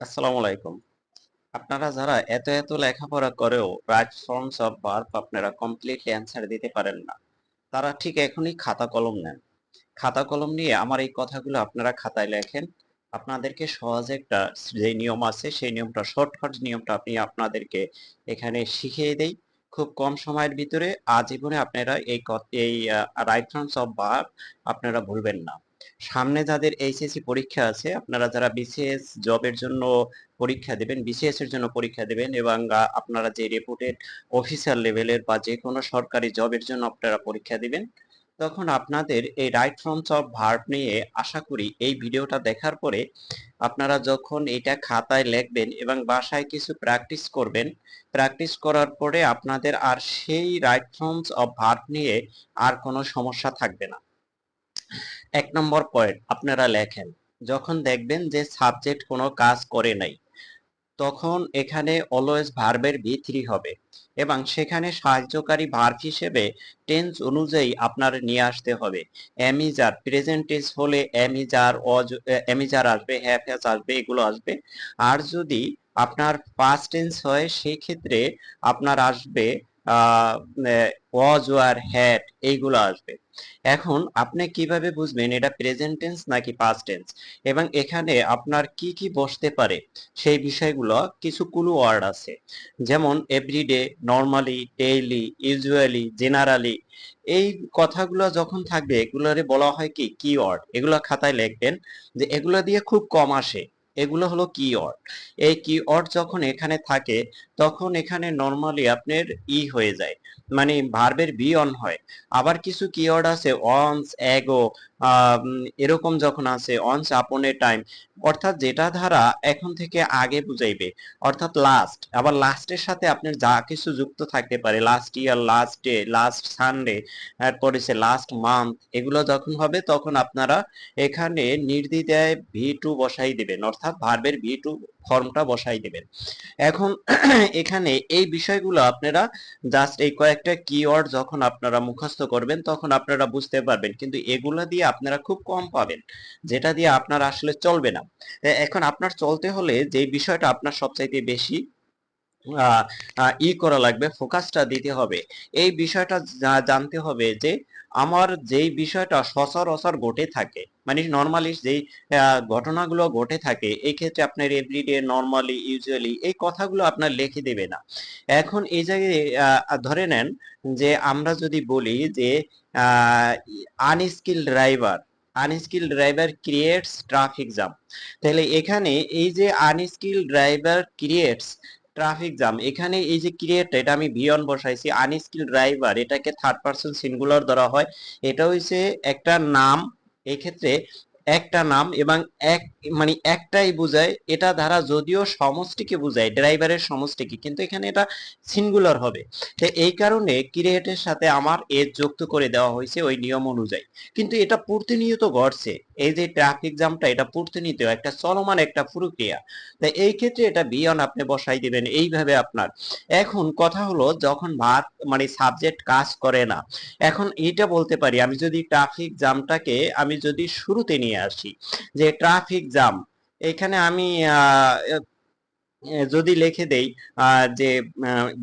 আসসালামু আলাইকুম। আপনারা যারা এত লেখাপড়া করেও রাইট ফর্মস অফ ভার্ব আপনারা কমপ্লিটলি অ্যান্সার দিতে পারেন না, তারা ঠিক এখনই খাতা কলম নেন। খাতা কলম নিয়ে আমার এই কথাগুলো আপনারা খাতায় লেখেন। আপনাদেরকে সহজে একটা যে নিয়ম আছে সেই নিয়মটা, শর্টকাট নিয়মটা আমি আপনাদেরকে এখানে শিখিয়ে দেই। খুব কম সময়ের ভিতরে আজীবনে আপনারা এই রাইট ফর্মস অফ ভার্ব আপনারা ভুলবেন না। সামনে যাদের এইচএসসি পরীক্ষা আছে, আপনারা যারা বিসিএস জবের জন্য পরীক্ষা দেবেন, বিসিএস এর জন্য পরীক্ষা দেবেন, এবং আপনারা যে রেপুটেড অফিসার লেভেলের বা যে কোনো সরকারি জবের জন্য আপনারা পরীক্ষা দিবেন, তখন আপনাদের এই রাইট ফর্মস অফ ভার্ব নিয়ে আশা করি এই ভিডিওটা দেখার পরে আপনারা যখন এটা খাতায় লিখবেন এবং বাসায় কিছু প্র্যাকটিস করবেন, প্র্যাকটিস করার পরে আপনাদের আর সেই রাইট ফর্মস অফ ভার্ব নিয়ে আর কোনো সমস্যা থাকবে না। 1 নম্বর পয়েন্ট আপনারা লেখেন, যখন দেখবেন যে সাবজেক্ট কোনো কাজ করে নাই, তখন এখানে অলওয়েজ ভার্বের ভি3 হবে এবং সেখানে সাহায্যকারী ভার্ব হিসেবে টেন্স অনুযায়ী আপনার নিয়ে আসতে হবে। এমিজার প্রেজেন্ট টেন্স হলে এমিজার এমিজার আসবে, হ্যাভ হ্যাজ আসবে, এগুলো আসবে। আর যদি আপনার পাস্ট টেন্স হয় সেই ক্ষেত্রে আপনার আসবে ওয়াজ ওয়ার হ্যাড, এইগুলো আসবে। এখন আপনি কিভাবে বুঝবেন এটা প্রেজেন্ট টেন্স নাকি পাস্ট টেন্স এবং এখানে আপনার কি কি বসতে পারে সেই বিষয়গুলো কিছু ক্লু ওয়ার্ড আছে, যেমন এভরিডে, নর্মালি, ডেইলি, ইউজুয়ালি, জেনারালি। এই কথাগুলো যখন থাকবে এগুলোরে বলা হয় কি কিওয়ার্ড। এগুলো খাতায় লিখবেন যে এগুলো দিয়ে খুব কম আসে, এগুলো হলো কিওয়ার্ড। এই কিওয়ার্ড যখন এখানে থাকে তখন এখানে নর্মালি আপনার হয়ে যায়, মানে ভার্বের বি অন হয়। আবার কিছু কিওয়ার্ড আছে অনস, এগো, এরকম যখন আছে অনস আপন এ টাইম, অর্থাৎ যেটা ধারা এখন থেকে আগে বুঝাইবে, অর্থাৎ লাস্ট। আবার লাস্টের সাথে আপনার যা কিছু যুক্ত থাকতে পারে, last year, last day, last Sunday, এরপরে সে লাস্ট মান্থ, এগুলো যখন হবে তখন আপনারা এখানে নির্দ্বিধায় ভি2 বসাই দিবেন, অর্থাৎ ভার্বের ভি2 ফর্মটা বসাই দিবেন। এখন এখানে এই বিষয়গুলো আপনারা জাস্ট এই কয়েকটা কিওয়ার্ড যখন আপনারা মুখস্থ করবেন তখন আপনারা বুঝতে পারবেন, কিন্তু এগুলা দিয়ে আপনারা খুব কম পাবেন, যেটা দিয়ে আপনার আসলে চলবে না। এখন আপনার চলতে হলে যে বিষয়টা আপনার সবচাইতে বেশি করা লাগবে, ফোকাসটা দিতে হবে, এই বিষয়টা জানতে হবে যে আমার যেই বিষয়টা সচরাচর ঘটে থাকে, মানে নর্মালি যেই ঘটনাগুলো ঘটে থাকে, এই ক্ষেত্রে আপনার এভরিডে, নর্মালি, ইউজুয়ালি এই কথাগুলো আপনার লিখে দেবে না। এখন এই জায়গায় ধরে নেন যে আমরা যদি বলি যে unskilled driver, unskilled driver creates traffic jam, তাহলে এখানে এই যে unskilled driver creates traffic jam, এখানে এই যে ক্রিয়েট, এটা আমি ভিয়ন বসাইছি, আনস্কিল ড্রাইভার এটাকে থার্ড পারসন সিঙ্গুলার ধরা হয়। এটা হইছে একটা নাম, এই ক্ষেত্রে একটা নাম এবং এক, মানে একটাই বোঝায়, এটা দ্বারা যদিও সমষ্টিকে বোঝায়, ড্রাইভারের সমষ্টিকে, কিন্তু এখানে এটা সিঙ্গুলার হবে। তো এই কারণে ক্রিয়েটের সাথে আমার এজ যুক্ত করে দেওয়া হয়েছে ওই নিয়ম অনুযায়ী, কিন্তু এটা প্রতিনিয়ত ঘটছে। এই যে ট্রাফিক জ্যামটা, এটা প্রতিনিয়ত একটা চলমান একটা প্রক্রিয়া। তাই এই ক্ষেত্রে এটা বিয়ন আপনি বসাই দিবেন এইভাবে আপনার। এখন কথা হলো যখন ভার্ব মানে সাবজেক্ট কাজ করে না, এখন এটা বলতে পারি আমি যদি ট্রাফিক জ্যামটাকে আমি যদি শুরুতে নিয়ে আসি, যে ট্রাফিক জ্যাম, এখানে আমি যদি লিখে দেই যে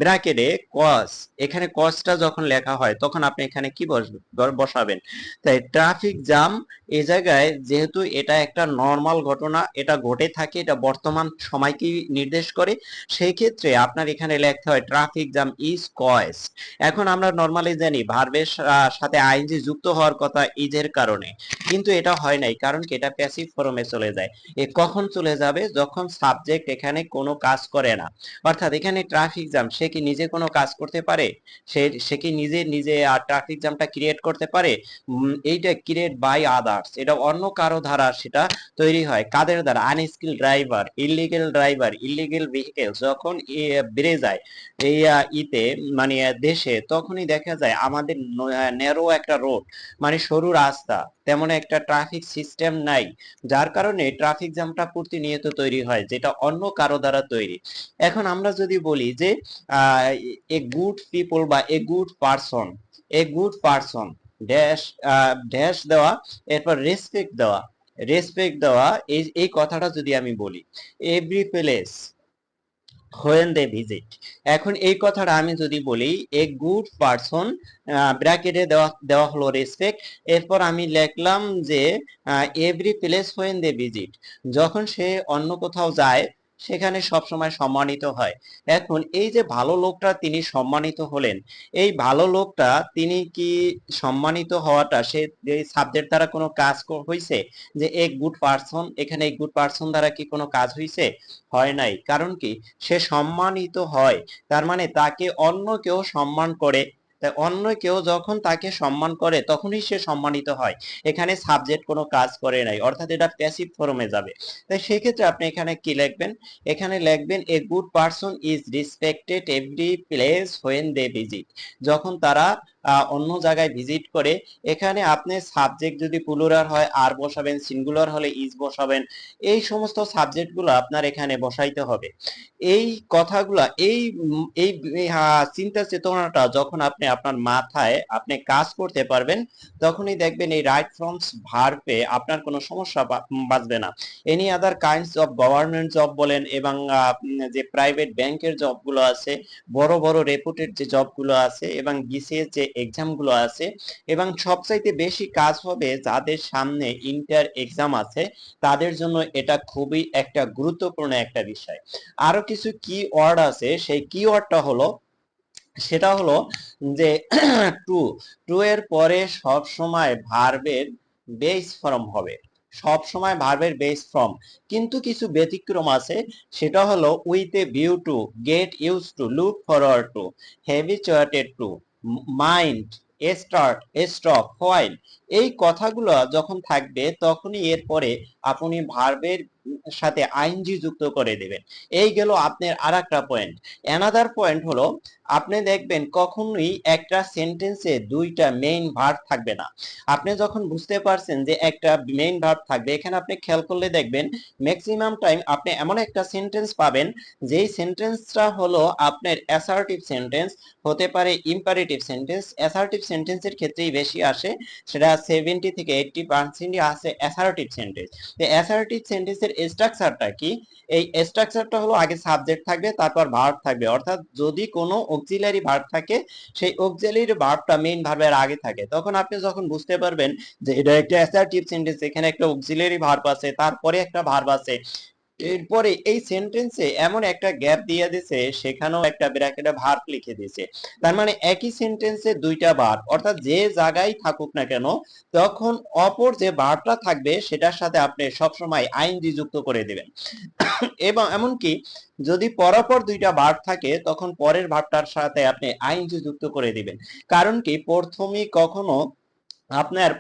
ব্র্যাকেটে কস, এখানে কসটা যখন লেখা হয় তখন আপনি এখানে কি বসাবেন, তাই ট্রাফিক জ্যাম এই জায়গায় যেহেতু এটা একটা নর্মাল ঘটনা, এটা ঘটে থাকে, এটা বর্তমান সময়কে নির্দেশ করে, সেই ক্ষেত্রে আপনার এখানে লিখতে হয় ট্রাফিক জ্যাম ইজ কজ। এখন আমরা নর্মালি জানি ভার্বের সাথে আইএনজি যুক্ত হওয়ার কথা ইজের কারণে, কিন্তু এটা হয় নাই, কারণ কি এটা প্যাসিভ ফর্মে চলে যায়। এ কখন চলে যাবে, যখন সাবজেক্ট এখানে কোনো কাজ করে না। অর্থাৎ এখানে ট্রাফিক জ্যাম, সে কি নিজে কোনো কাজ করতে পারে, সে কি নিজে নিজে আর ট্রাফিক জ্যামটা ক্রিয়েট করতে পারে? এইটা ক্রিয়েট বাই আদার্স, এটা অন্য কারো দ্বারা সেটা তৈরি হয়। কাদের দ্বারা? আনস্কিল ড্রাইভার, ইলিগেল ভেহিকেল যখন বেড়ে যায় এই ইতে, মানে দেশে, তখনই দেখা যায় আমাদের ন্যারো একটা রোড, মানে সরু রাস্তা, তেমন একটা ট্রাফিক সিস্টেম নাই, যার কারণে ট্রাফিক জ্যামটা প্রতিনিয়ত তৈরি হয়, যেটা অন্য কারো দ্বারা তৈরি। এখন আমরা যদি বলি যে এ গুড পিপল বা এ গুড পারসন ড্যাশ, ড্যাশ দেওয়া, এরপর রেসপেক্ট দেওয়া, রেসপেক্ট দেওয়া, এই কথাটা যদি আমি বলি, every place when they visit, এখন এই কথাটা আমি যদি বলি এ গুড পারসন, ব্র্যাকেটে দেওয়া দেওয়া হলো রেসপেক্ট, এরপর আমি লিখলাম যে every place when they visit, যখন সে অন্য কোথাও যায় সেখানে সব সময় সম্মানিত হয়। এখন এই যে ভালো লোকটা তিনি সম্মানিত হলেন, এই ভালো লোকটা তিনি কি সম্মানিত হওয়াটা সে এই সাবজেক্ট দ্বারা কোনো কাজ হইছে? যে এ গুড পারসন, এখানে এই গুড পারসন দ্বারা কি কোনো কাজ হইছে? হয় নাই। কারণ কি? সে সম্মানিত হয়, তার মানে তাকে অন্য কেউ সম্মান করে, তাই অন্য কেউ যখন তাকে সম্মান করে তখনই সে সম্মানিত হয়। এখানে সাবজেক্ট কোনো কাজ করে নাই, অর্থাৎ এটা প্যাসিভ ফর্মে যাবে। তাই সেক্ষেত্রে আপনি এখানে কি লিখবেন? এখানে লিখবেন a good person is respected every place when they visit, যখন তারা অন্য জায়গায় ভিজিট করে। এখানে আপনি সাবজেক্ট যদি প্লুরাল হয় আর বসাবেন, সিঙ্গুলার হলে ইজ বসাবেন। এই সমস্ত সাবজেক্টগুলো আপনার এখানে বসাইতে হবে। এই কথাগুলা, এই চিন্তা চেতনাটা যখন আপনি আপনার মাথায় আপনি কাজ করতে পারবেন, তখনই দেখবেন এই রাইট ফর্মস ভার্বে আপনার কোনো সমস্যা বাঁচবে না। Any other kinds of government job বলেন, এবং যে প্রাইভেট ব্যাংকের জবগুলো আছে, বড় বড় রেপুটেড যে জবগুলো আছে, এবং বিসিএস যে এক্সামগুলো আছে, এবং সবচাইতে বেশি কাজ হবে যাদের সামনে ইন্টার এক্সাম আছে, তাদের জন্য এটা খুবই একটা গুরুত্বপূর্ণ একটা বিষয়। আরো কিছু কি ওয়ার্ড আছে, সেই কি ওয়ার্ডটা হলো, সেটা হলো যে টু, টু এর পরে সব সময় ভার্বের বেস ফর্ম হবে, সব সময় ভার্বের বেস ফর্ম। কিন্তু কিছু ব্যতিক্রম আছে, সেটা হলো with a view to, get use to, look forward to, habituated to, mind, start, stop, while. এই কথাগুলো যখন থাকবে তখনই এরপরে আপনি ভার্বের সাথে আইএনজি যুক্ত করে দেবেন। এই গেল আপনার আরেকটা পয়েন্ট। অ্যানাদার পয়েন্ট হলো, আপনি দেখবেন কখনোই একটা সেন্টেন্সে দুইটা মেইন ভার্ব থাকবে না। আপনি যখন বুঝতে পারছেন যে একটা মেইন ভার্ব থাকবে, এখানে আপনি খেয়াল করলে দেখবেন ম্যাক্সিমাম টাইম আপনি এমন একটা সেন্টেন্স পাবেন যেই সেন্টেন্সটা হলো আপনার অ্যাসার্টিভ সেন্টেন্স, হতে পারে ইম্পারেটিভ সেন্টেন্স। অ্যাসার্টিভ সেন্টেন্সের ক্ষেত্রেই বেশি আসে, সেটা 70 থেকে 80% আছে অ্যাসার্টিভ সেন্টেন্স। তো অ্যাসার্টিভ সেন্টেন্সের স্ট্রাকচারটা কি? এই স্ট্রাকচারটা হলো আগে সাবজেক্ট থাকবে, তারপর ভার্ব থাকবে, অর্থাৎ যদি কোনো অক্সিলারি ভার্ব থাকে, সেই অক্সিলারি ভার্বটা মেইন ভার্বের আগে থাকে। তখন আপনি যখন বুঝতে পারবেন যে এটা একটা অ্যাসার্টিভ সেন্টেন্স, এখানে একটা অক্সিলারি ভার্ব আছে, তারপরে একটা ভার্ব আছে, এরপরে এই সেন্টেন্সে এমন একটা গ্যাপ দিয়ে দিছে, সেখানেও একটা ব্র্যাকেটে ভার্ব লিখে দিয়েছে। তার মানে একই সেন্টেন্সে দুইটা ভার্ব, অর্থাৎ যে জায়গায় থাকুক না কেন, তখন অপর যে ভার্বটা থাকবে সেটার সাথে আপনি সবসময় আইএনজি যুক্ত করে দিবেন। এবং এমনকি যদি পরপর দুইটা ভার্ব থাকে, তখন পরের ভার্বটার সাথে আপনি আইএনজি যুক্ত করে দিবেন। কারণ কি? প্রথমেই কখনো আপনার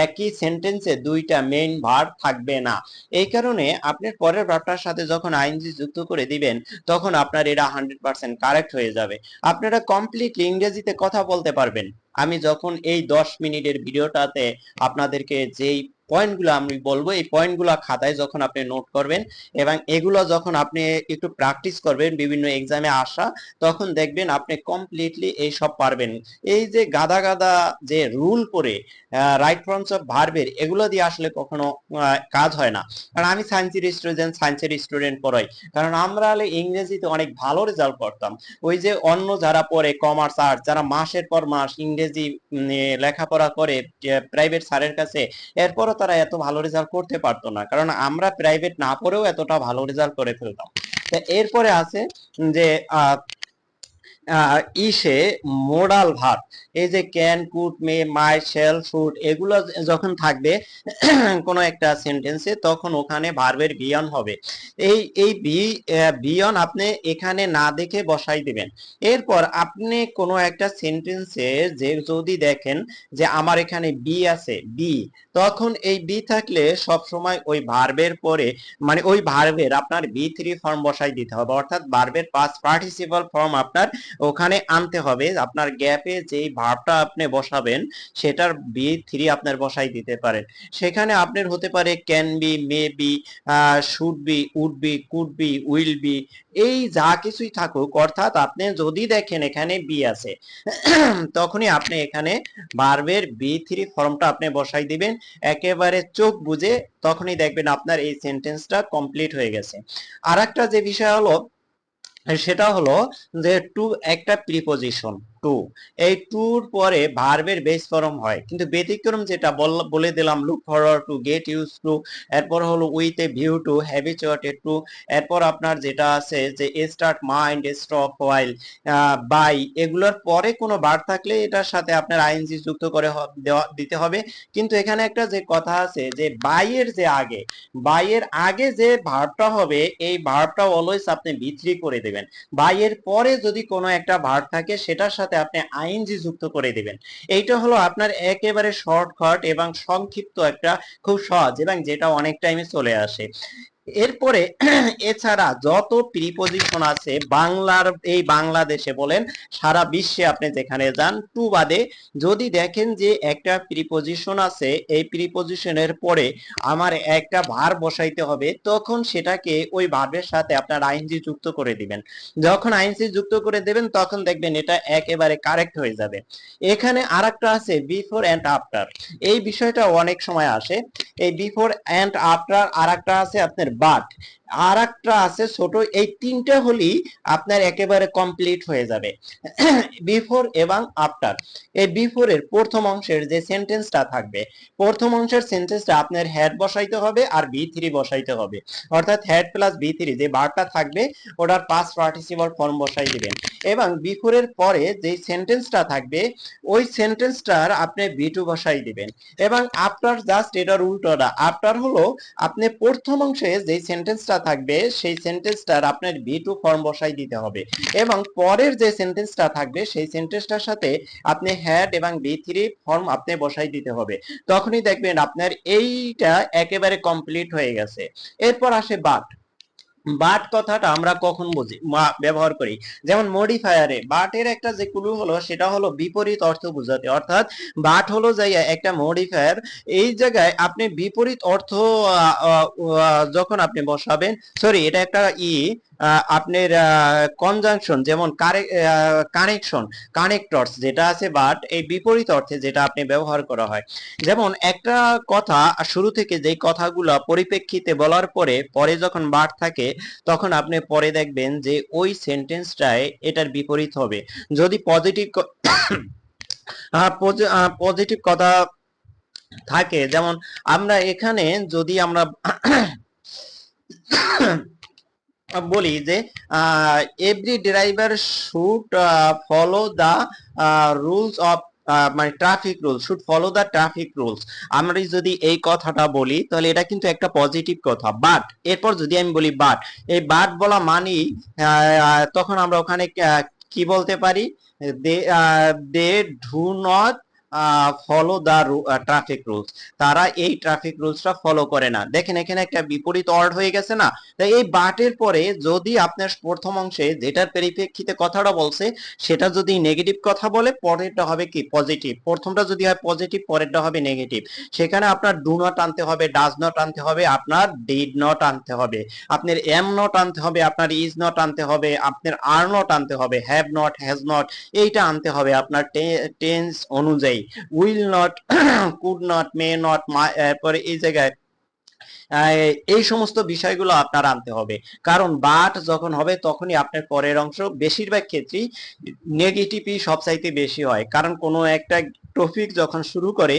একই সেন্টেন্সে দুইটা মেইন ভার্ব থাকবে না। এই কারণে আপনার পরের ভার্বটার সাথে যখন আইএনজি যুক্ত করে দিবেন, তখন আপনার এটা 100% কারেক্ট হয়ে যাবে। আপনারা কমপ্লিটলি ইংরেজিতে কথা বলতে পারবেন। আমি যখন এই 10 মিনিটের ভিডিওটাতে আপনাদেরকে যেই পয়েন্টগুলো আমি বলবো, এই পয়েন্টগুলো খাতায় যখন আপনি নোট করবেন এবং এগুলো যখন আপনি একটু প্র্যাকটিস করবেন বিভিন্ন এক্সামে আসা, তখন দেখবেন আপনি কমপ্লিটলি এই সব পারবেন। এই যে গাদা গাদা যে রুল করে রাইট ফর্মস অফ ভার্বের, এগুলো দিয়ে আসলে কখনো কাজ হয় না। কারণ আমি সায়েন্সের স্টুডেন্ট পড়াই, কারণ আমরা হলে ইংরেজিতে অনেক ভালো রেজাল্ট করতাম। ওই যে অন্য যারা পড়ে কমার্স আর্টস, যারা মাসের পর মাস ইংরেজি লেখাপড়া করে প্রাইভেট স্যারের কাছে, এরপরও তারা এত ভালো রেজাল্ট করতে পারতো না, কারণ আমরা প্রাইভেট না পড়েও এতটা ভালো রেজাল্ট করে ফেলতাম। এরপরে আছে যে ইসে মোডাল ভার্ব, এই যে can, could, May, my, shall, should, এগুলো যখন থাকবে কোনো একটা সেন্টেন্সে, তখন ওখানে ভার্বের বিয়ন হবে। এই বিয়ন আপনি এখানে না দেখে বসাই দিবেন। এরপর আপনি কোনো একটা সেন্টেন্সে যে যদি দেখেন যে আমার এখানে বি আছে, বি, তখন এই বি থাকলে সব সময় ওই ভার্বের পরে, মানে ওই ভার্বের আপনার বি3 ফর্ম বসাই দিতে হবে, অর্থাৎ ভার্বের পাস্ট পার্টিসিপাল ফর্ম আপনার ওখানে আনতে হবে। আপনার গ্যাপে যেই ভার্বটা আপনি বসাবেন সেটার বি থ্রি আপনার বসাই দিতে পারেন। সেখানে আপনার হতে পারে can be, may be, should be, would be, could be, will be, এই যা কিছুই থাকুক, অর্থাৎ আপনি যদি দেখেন এখানে বি আছে তখনই আপনি এখানে ভার্বের বি থ্রি ফর্মটা আপনি বসাই দিবেন একেবারে চোখ বুঝে, তখনই দেখবেন আপনার এই সেন্টেন্সটা কমপ্লিট হয়ে গেছে। আর একটা যে বিষয় হলো সেটা হলো যে টু একটা প্রিপজিশন টু, এই টুর পরে ভার্বের বেস ফর্ম হয়, কিন্তু ব্যতিক্রম যেটা বলে দিলাম look forward to, get use to, এরপর হলো with a view to, habituated to, এরপর আপনার যেটা আছে যে start, mind, stop, while, by, এগুলোর পরে কোনো ভার্ব থাকলে এটার সাথে আপনার আইএনজি যুক্ত করে দিতে হবে। কিন্তু এখানে একটা যে কথা আছে যে বাইয়ের যে আগে, বাইয়ের আগে যে ভার্বটা হবে এই ভার্বটা অলওয়েজ আপনি বি3 করে দেবেন। বাইয়ের পরে যদি কোনো একটা ভার্ব থাকে সেটার সাথে আপনি আইএনজি যুক্ত করে দিবেন। এইটা হলো আপনার একেবারে শর্টকাট এবং সংক্ষিপ্ত একটা খুব সহজ, এবং যেটা অনেক টাইমে চলে আসে। এরপরে এছাড়া যত প্রিপজিশন আছে বাংলার, এই বাংলাদেশে বলেন সারা বিশ্বে আপনি যেখানে যান, টু বাদে যদি দেখেন যে একটা প্রিপজিশন আছে এই প্রিপজিশনের পরে আমার একটা ভার্ব বসাইতে হবে, তখন সেটাকে ওই ভার্বের সাথে আপনার আইএনজি যুক্ত করে দিবেন। যখন আইএনজি যুক্ত করে দেবেন তখন দেখবেন এটা একেবারে কারেক্ট হয়ে যাবে। এখানে আরেকটা আছে বিফোর এন্ড আফটার, এই বিষয়টা অনেক সময় আসে। এই বিফোর এন্ড আফটার, আরেকটা আছে আপনার বাট, আর একটা আছে ছোট, এই তিনটা হলেই আপনার একেবারে কমপ্লিট হয়ে যাবে বিফোর এবং আফটার। এই বিফোর এর প্রথম অংশের যে সেন্টেন্সটা থাকবে, প্রথম অংশের সেন্টেন্সটা আপনার হ্যাড বসাইতে হবে আর বি থ্রি বসাইতে হবে, অর্থাৎ হ্যাড প্লাস বি থ্রি যে বারটা থাকবে ওটার পাস্ট পার্টিসিপল ফর্ম বসাই দিবেন। এবং বিফোর এর পরে যে সেন্টেন্সটা থাকবে ওই সেন্টেন্সটার আপনি বি টু বসাই দিবেন। এবং আফটার জাস্ট এটার উল্টোটা, আফটার হলো আপনি প্রথম অংশে যে সেন্টেন্সটা থাকবে সেই সেন্টেন্সটার আপনার বি টু ফর্ম বসাই দিতে হবে, এবং পরের যে সেন্টেন্সটা থাকবে সেই সেন্টেন্সটার সাথে আপনি হ্যাড এবং বি থ্রি ফর্ম আপনি বসাই দিতে হবে। তখনই দেখবেন আপনার এইটা একেবারে কমপ্লিট হয়ে গেছে। এরপর আসে বাট। বাট কথাটা আমরা কখন বুঝি ব্যবহার করি, যেমন মডিফায়ারে বাটের একটা যে ক্লু হলো সেটা হলো বিপরীত অর্থ বোঝাতে, অর্থাৎ বাট হলো যে একটা মডিফায়ার, এই জায়গায় আপনি বিপরীত অর্থ যখন আপনি বসাবেন, সরি এটা একটা আপনার কনজাংশন, যেমন কানেকশন, কানেক্টরস যেটা আছে, বাট এই বিপরীত অর্থে যেটা আপনি ব্যবহার করা হয়। যেমন একটা কথা শুরু থেকে যেই কথাগুলো পরিপ্রেক্ষিতে বলার পরে পরে যখন বাট থাকে তখন আপনি পরে দেখবেন যে ওই সেন্টেন্সটায় এটার বিপরীত হবে। যদি পজিটিভ পজিটিভ কথা থাকে, যেমন আমরা এখানে যদি আমরা বলি যে every driver should follow the rules of, মানে traffic rules, should follow the traffic rules, আমরা যদি এই কথাটা বলি তাহলে এটা কিন্তু একটা পজিটিভ কথা। বাট এরপর যদি আমি বলি বাট, এই বাট বলা মানেই তখন আমরা ওখানে কি বলতে পারি, they do not follow the traffic rules, তারা এই ট্রাফিক রুলসটা ফলো করে না। দেখেন এখানে একটা বিপরীত ওয়ার্ড হয়ে গেছে না। তাই এই বাটের পরে যদি আপনার প্রথম অংশে যেটার পরিপ্রেক্ষিতে কথাটা বলছে সেটা যদি নেগেটিভ কথা বলে পরেরটা হবে কি পজিটিভ, প্রথমটা যদি হয় পজিটিভ পরেরটা হবে নেগেটিভ, সেখানে আপনার ডু নট আনতে হবে, ডাজ নট আনতে হবে, আপনার ডিড নট আনতে হবে, আপনার এম নট আনতে হবে, আপনার ইজ নট আনতে হবে, আপনার আর নট আনতে হবে, হ্যাভ নট, হ্যাজ নট, এইটা আনতে হবে আপনার টেন্স অনুযায়ী। Will not, could not, may not, এরপরে এই জায়গায় এই সমস্ত বিষয়গুলো আপনার আনতে হবে। কারণ বাট যখন হবে তখনই আপনার পরের অংশ বেশিরভাগ ক্ষেত্রেই নেগেটিভই সবচাইতে বেশি হয়, কারণ কোনো একটা টপিক যখন শুরু করে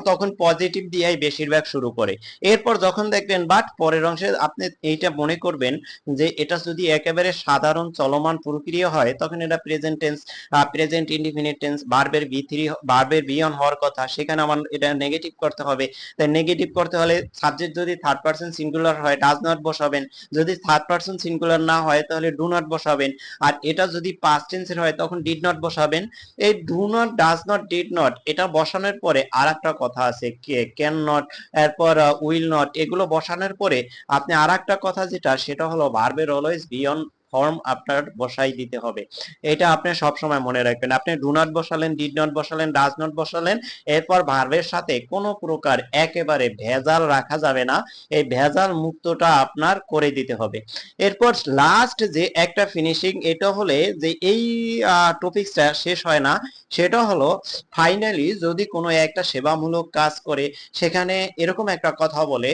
তখন পজিটিভ দিয়েই বেশিরভাগ শুরু করে। এরপর যখন দেখবেন বাট পরের অংশে আপনি এইটা মনে করবেন যে এটা যদি একেবারে সাধারণ চলমান প্রক্রিয়া হয় তখন এটা present tense, present indefinite tense, ভার্বের বি থ্রি, ভার্বের বি অন হওয়ার কথা, সেখানে আমার এটা নেগেটিভ করতে হবে। তাই নেগেটিভ করতে হলে সাবজেক্ট যদি থার্ড পারসন সিঙ্গুলার হয় ডাজ নট বসাবেন, যদি থার্ড পারসন সিঙ্গুলার না হয় তাহলে ডু নট বসাবেন, আর এটা যদি পাস্ট টেন্সের হয় তখন ডিড নট বসাবেন। এই do not, does not, did not এটা বসানোর পরে আর একটা কথা আছে ক্যান নট, এরপর উইল নট, এগুলো বসানোর পরে আপনি আর একটা কথা যেটা সেটা হলো ভার্বের অলওয়েজ বি অন ফর্ম আপনার বসাই দিতে হবে। এটা আপনি সব সময় মনে রাখবেন। আপনি ডু নট বসালেন, ডিড নট বসালেন, ডাজ নট বসালেন, এরপর ভার্বের সাথে কোনো প্রকার একেবারে ভেজাল রাখা যাবে না। এই ভেজাল মুক্তটা আপনার করে দিতে হবে। এরপর লাস্ট যে একটা ফিনিশিং, এটা হলে যে এই টপিকসটা শেষ হয় না, সেটা হলো ফাইনালি যদি কোনো একটা সেবামূলক কাজ করে সেখানে এরকম একটা কথা বলে,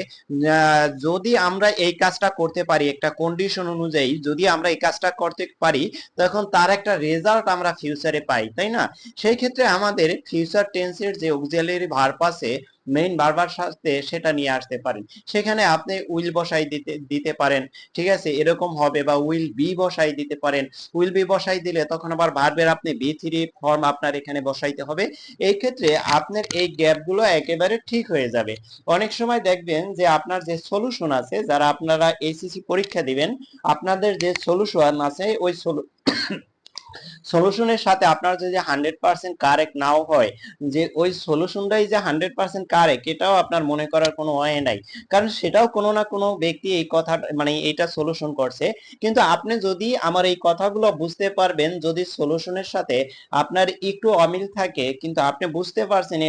যদি আমরা এই কাজটা করতে পারি একটা কন্ডিশন অনুযায়ী, যদি আমরা এই কাজটা করতে পারি তখন তার একটা রেজাল্ট আমরা ফিউচারে পাই, তাই না? সেই ক্ষেত্রে আমাদের ফিউচার টেন্সের যে অক্সিলারি ভার্ব আছে মেইন ভার্বার সাথে, সেটা নিয়ে আসতে পারেন। সেখানে আপনি উইল বসাই দিতে দিতে পারেন, ঠিক আছে, এরকম হবে, বা উইল বি বসাই দিতে পারেন। উইল বি বসাই দিলে তখন আবার ভার্বের আপনি বি থ্রি ফর্ম আপনার এখানে বসাইতে হবে। এই ক্ষেত্রে আপনার এই গ্যাপগুলো একেবারে ঠিক হয়ে যাবে। অনেক সময় দেখবেন যে আপনার যে সলিউশন আছে, যারা আপনারা এইচএসসি পরীক্ষা দিবেন, আপনাদের যে সলিউশন আছে ওই সলিউশনের সাথে আপনার যদি 100% কারেক্ট নাও হয়, যে ওই সলিউশনটাই যে 100% কারেক্ট এটাও আপনার মনে করার কোনো ওয়ে নাই। কারণ সেটাও কোনো না কোনো ব্যক্তি এই কথা মানে এটা সলিউশন করছে। কিন্তু আপনি যদি আমার এই কথাগুলো বুঝতে পারবেন, যদি সলিউশনের সাথে আপনার একটু অমিল থাকে কিন্তু আপনি বুঝতে পারছেন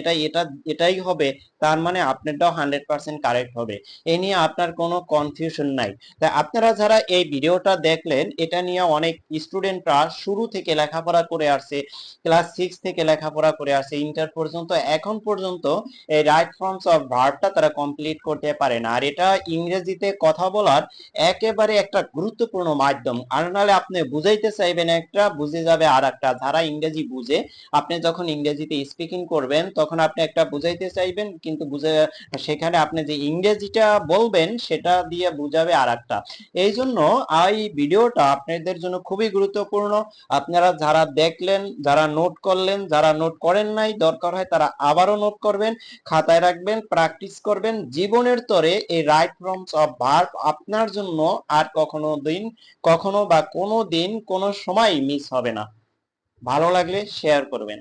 এটাই হবে, তার মানে আপনারটাও 100% কারেক্ট হবে। এ নিয়ে আপনার কোনো কনফিউশন নাই। তাই আপনারা যারা এই ভিডিওটা দেখলেন, এটা নিয়ে অনেক স্টুডেন্টরা শুরু থেকে লেখাপড়া করে আসছে, ক্লাস 6 থেকে লেখাপড়া করে আসছে, ইন্টার পর্যন্ত, এখন পর্যন্ত এই রাইট ফর্মস অফ ভার্বটা তারা কমপ্লিট করতে পারে না। আর এটা ইংরেজিতে কথা বলার একেবারে একটা গুরুত্বপূর্ণ মাধ্যম। আর নাহলে আপনি বুঝাইতে চাইবেন একটা, বুঝে যাবে আর একটা। যারা ইংরেজি বুঝে, আপনি যখন ইংরেজিতে স্পিকিং করবেন তখন আপনি একটা বুঝাইতে চাইবেন, কিন্তু বুঝে সেখানে আপনি যে ইংরেজিটা বলবেন সেটা দিয়ে বুঝাবে আর একটা। এই জন্য এই ভিডিওটা আপনাদের জন্য খুবই গুরুত্বপূর্ণ। আপনারা যারা দেখলেন, যারা নোট করলেন, যারা নোট করেন নাই, দরকার হয় তারা আবারও নোট করবেন, খাতায় রাখবেন, প্র্যাকটিস করবেন। জীবনের তরে এই রাইট ফর্মস অফ ভার্ব আপনার জন্য আর কখনো বা কোনো দিন কোনো সময় মিস হবে না। ভালো লাগলে শেয়ার করবেন।